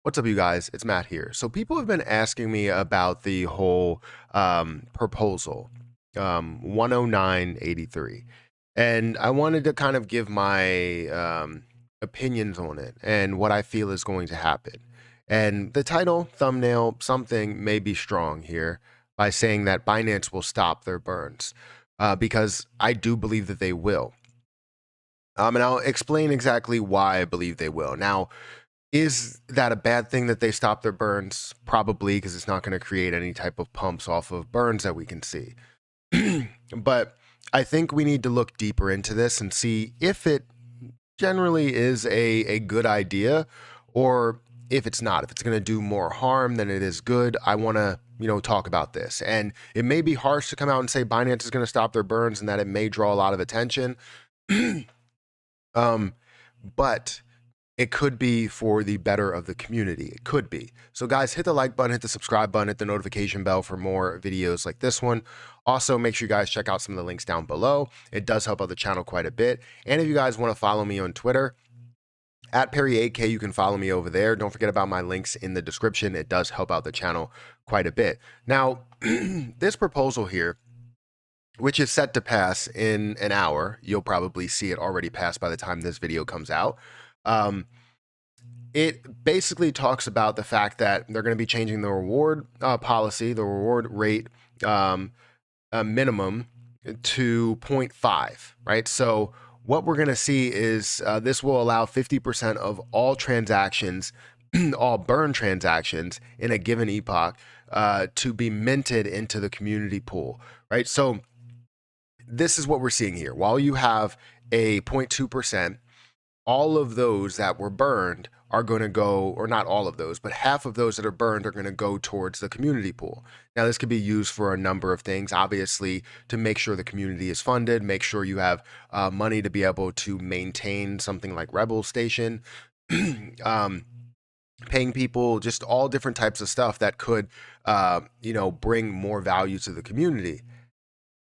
What's up, you guys? It's Matt here. So people have been asking me about the whole proposal, 10983, and I wanted to kind of give my opinions on it and what I feel is going to happen. And the title, thumbnail, something may be strong here by saying that Binance will stop their burns, because I do believe that they will. And I'll explain exactly why I believe they will. Now, is that a bad thing that they stop their burns? Probably, because it's not going to create any type of pumps off of burns that we can see. But I think we need to look deeper into this and see if it generally is a good idea, or if it's not, if it's going to do more harm than it is good. I want to talk about this, and it may be harsh to come out and say Binance is going to stop their burns and that it may draw a lot of attention. But it could be for the better of the community. It could be. So guys, hit the like button, hit the subscribe button, hit the notification bell for more videos like this one. Also, make sure you guys check out some of the links down below. It does help out the channel quite a bit. And if you guys want to follow me on Twitter, at Perry8K, you can follow me over there. Don't forget about my links in the description. It does help out the channel quite a bit. Now, this proposal here, which is set to pass in an hour, you'll probably see it already passed by the time this video comes out. It basically talks about the fact that they're going to be changing the reward policy, the reward rate minimum to 0.5, right? So what we're going to see is this will allow 50% of all transactions, all burn transactions in a given epoch, to be minted into the community pool, right? So this is what we're seeing here. While you have a 0.2%, all of those that were burned are going to go, or not all of those, but half of those that are burned are going to go towards the community pool. Now, this could be used for a number of things, obviously, to make sure the community is funded, make sure you have money to be able to maintain something like Rebel Station, paying people, just all different types of stuff that could, bring more value to the community.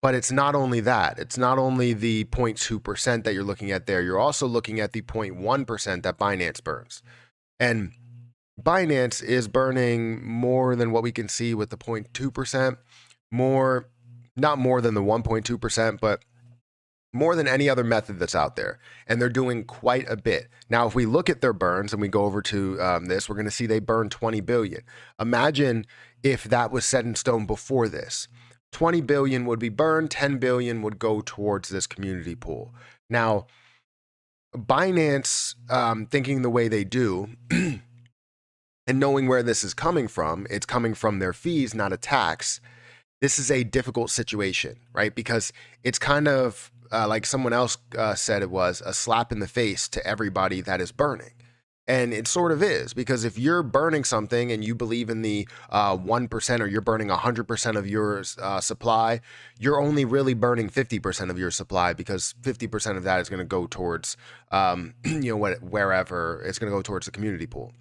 But it's not only that. It's not only the 0.2% that you're looking at there. You're also looking at the 0.1% that Binance burns. And Binance is burning more than what we can see with the 0.2%. More, not more than the 1.2%, but more than any other method that's out there. And they're doing quite a bit. Now, if we look at their burns and we go over to this, we're going to see they burn 20 billion. Imagine if that was set in stone before this. 20 billion would be burned, 10 billion would go towards this community pool. Now, Binance, thinking the way they do, and knowing where this is coming from, it's coming from their fees, not a tax. This is a difficult situation, right? Because it's kind of like someone else said, it was a slap in the face to everybody that is burning. And it sort of is, because if you're burning something and you believe in the 1%, or you're burning 100% of your supply, you're only really burning 50% of your supply, because 50% of that is going to go towards, wherever it's going to go towards the community pool.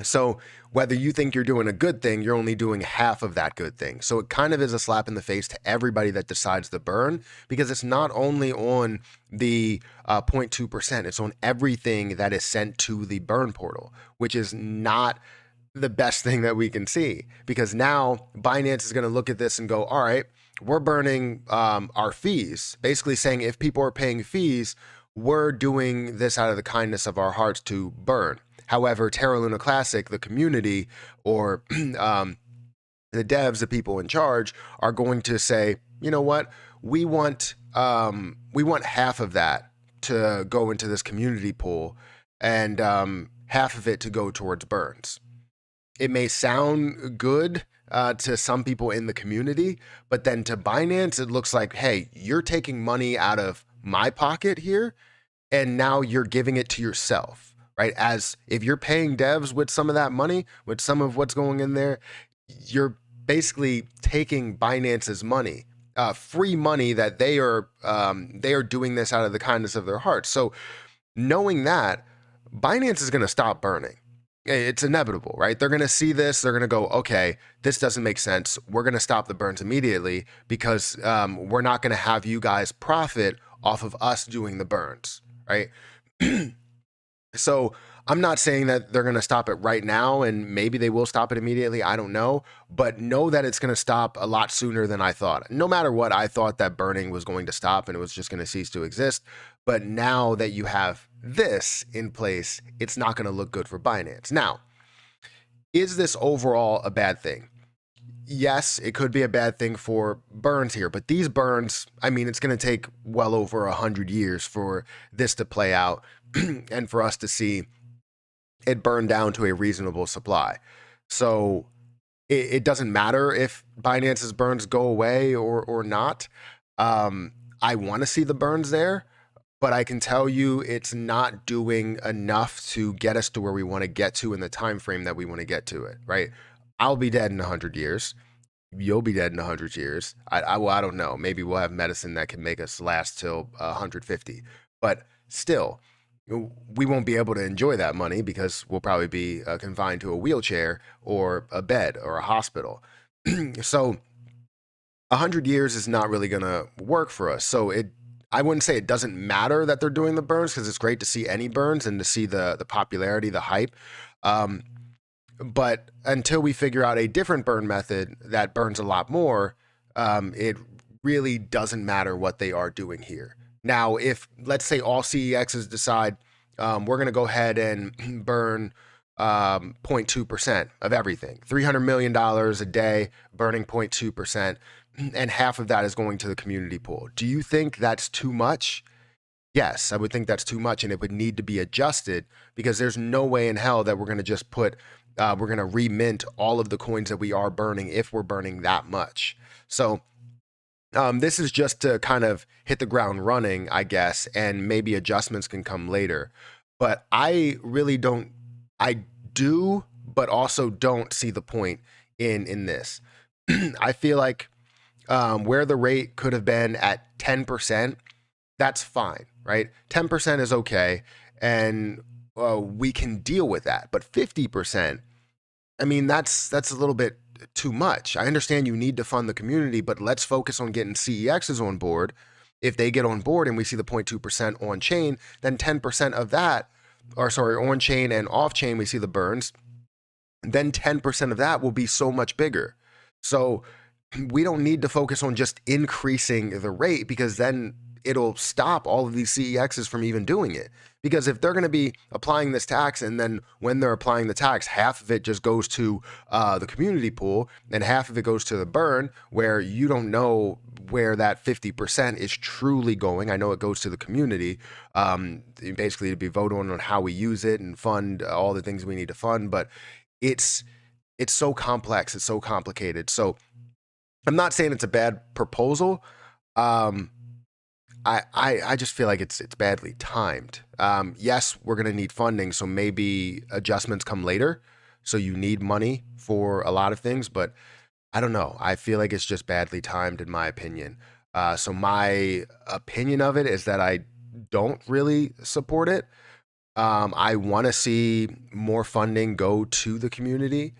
So whether you think you're doing a good thing, you're only doing half of that good thing. So it kind of is a slap in the face to everybody that decides to burn, because it's not only on the 0.2%, it's on everything that is sent to the burn portal, which is not the best thing that we can see, because now Binance is going to look at this and go, all right, we're burning our fees, basically saying if people are paying fees, we're doing this out of the kindness of our hearts to burn. However, Terra Luna Classic, the community, or the devs, the people in charge, are going to say, you know what, we want half of that to go into this community pool, and half of it to go towards burns. It may sound good to some people in the community, but then to Binance, it looks like, hey, you're taking money out of my pocket here, and now you're giving it to yourself. Right? As if you're paying devs with some of that money, with some of what's going in there, you're basically taking Binance's money, free money that they are doing this out of the kindness of their hearts. So knowing that, Binance is going to stop burning. It's inevitable, right? They're going to see this. They're going to go, okay, this doesn't make sense. We're going to stop the burns immediately, because we're not going to have you guys profit off of us doing the burns, right? So I'm not saying that they're going to stop it right now, and maybe they will stop it immediately. I don't know. But know that it's going to stop a lot sooner than I thought. No matter what, I thought that burning was going to stop and it was just going to cease to exist. But now that you have this in place, it's not going to look good for Binance. Now, is this overall a bad thing? Yes, it could be a bad thing for burns here, but these burns, I mean, it's going to take well over 100 years for this to play out and for us to see it burn down to a reasonable supply. So it doesn't matter if Binance's burns go away or not. I want to see the burns there, but I can tell you it's not doing enough to get us to where we want to get to in the time frame that we want to get to it, right? I'll be dead in 100 years. You'll be dead in 100 years. Well, I don't know. Maybe we'll have medicine that can make us last till 150. But still, we won't be able to enjoy that money because we'll probably be confined to a wheelchair or a bed or a hospital. So 100 years is not really going to work for us. So I wouldn't say it doesn't matter that they're doing the burns, because it's great to see any burns and to see the popularity, the hype. But until we figure out a different burn method that burns a lot more, it really doesn't matter what they are doing here. Now, if let's say all CEXs decide we're going to go ahead and burn 0.2% of everything, $300 million a day, burning 0.2%, and half of that is going to the community pool. Do you think that's too much? Yes, I would think that's too much, and it would need to be adjusted, because there's no way in hell that we're going to just we're going to remint all of the coins that we are burning if we're burning that much. So this is just to kind of hit the ground running, I guess, and maybe adjustments can come later. But I really don't, I do, but also don't see the point in this. I feel like where the rate could have been at 10%, that's fine, right? 10% is okay, and we can deal with that. But 50%, I mean, that's a little bit too much. I understand you need to fund the community, but let's focus on getting CEXs on board. If they get on board and we see the 0.2% on chain, then 10% of that, or sorry, on chain and off chain, we see the burns, then 10% of that will be so much bigger. So we don't need to focus on just increasing the rate, because then it'll stop all of these CEXs from even doing it. Because if they're going to be applying this tax, and then when they're applying the tax, half of it just goes to the community pool and half of it goes to the burn, where you don't know where that 50% is truly going. I know it goes to the community, basically to be voted on how we use it and fund all the things we need to fund. But it's so complex. It's so complicated. So I'm not saying it's a bad proposal. I just feel like it's badly timed. Yes, we're going to need funding, so maybe adjustments come later. So you need money for a lot of things, but I don't know. I feel like it's just badly timed, in my opinion. So my opinion of it is that I don't really support it. I want to see more funding go to the community,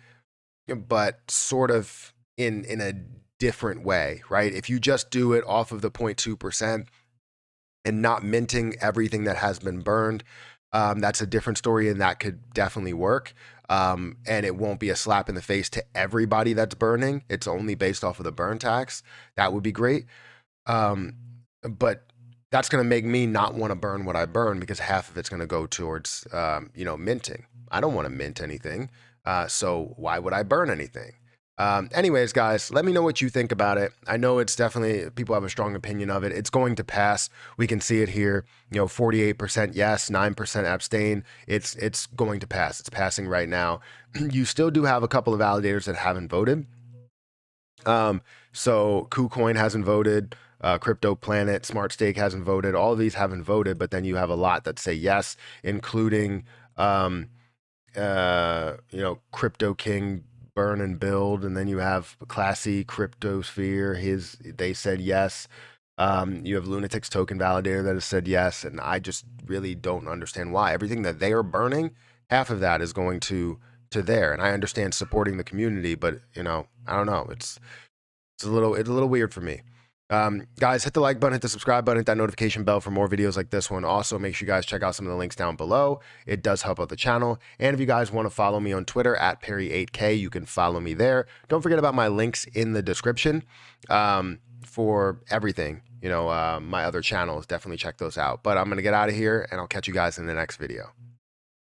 but sort of in a different way, right? If you just do it off of the 0.2%, and not minting everything that has been burned, that's a different story, and that could definitely work. And it won't be a slap in the face to everybody that's burning. It's only based off of the burn tax. That would be great. But that's going to make me not want to burn what I burn, because half of it's going to go towards, minting. I don't want to mint anything. So why would I burn anything? Anyways, guys, let me know what you think about it. I know it's definitely, people have a strong opinion of it. It's going to pass. We can see it here. 48% yes, 9% abstain. It's going to pass. It's passing right now. You still do have a couple of validators that haven't voted. So KuCoin hasn't voted. Crypto Planet, Smart Stake hasn't voted. All of these haven't voted, but then you have a lot that say yes, including Crypto King, Burn and Build, and then you have Classy Cryptosphere. They said yes. You have Lunatic's Token Validator that has said yes, and I just really don't understand why. Everything that they are burning, half of that is going to there. And I understand supporting the community, but I don't know. It's a little weird for me. Guys, hit the like button, hit the subscribe button, hit that notification bell for more videos like this one. Also, make sure you guys check out some of the links down below. It does help out the channel. And if you guys want to follow me on Twitter at Perry8K, you can follow me there. Don't forget about my links in the description for everything. My other channels, definitely check those out. But I'm going to get out of here and I'll catch you guys in the next video.